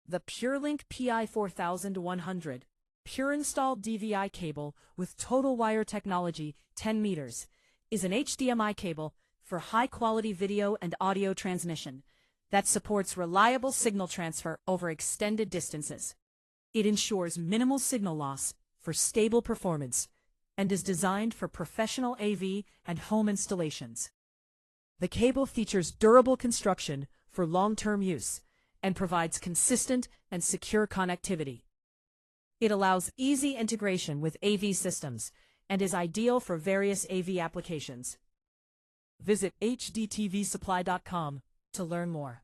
The PureLink PI4000-100 PureInstall DVI cable with TotalWire Technology 10 meters is an HDMI cable for high-quality video and audio transmission that supports reliable signal transfer over extended distances. It ensures minimal signal loss for stable performance and is designed for professional AV and home installations. The cable features durable construction for long-term use and provides consistent and secure connectivity. It allows easy integration with AV systems and is ideal for various AV applications. Visit hdtvsupply.com to learn more.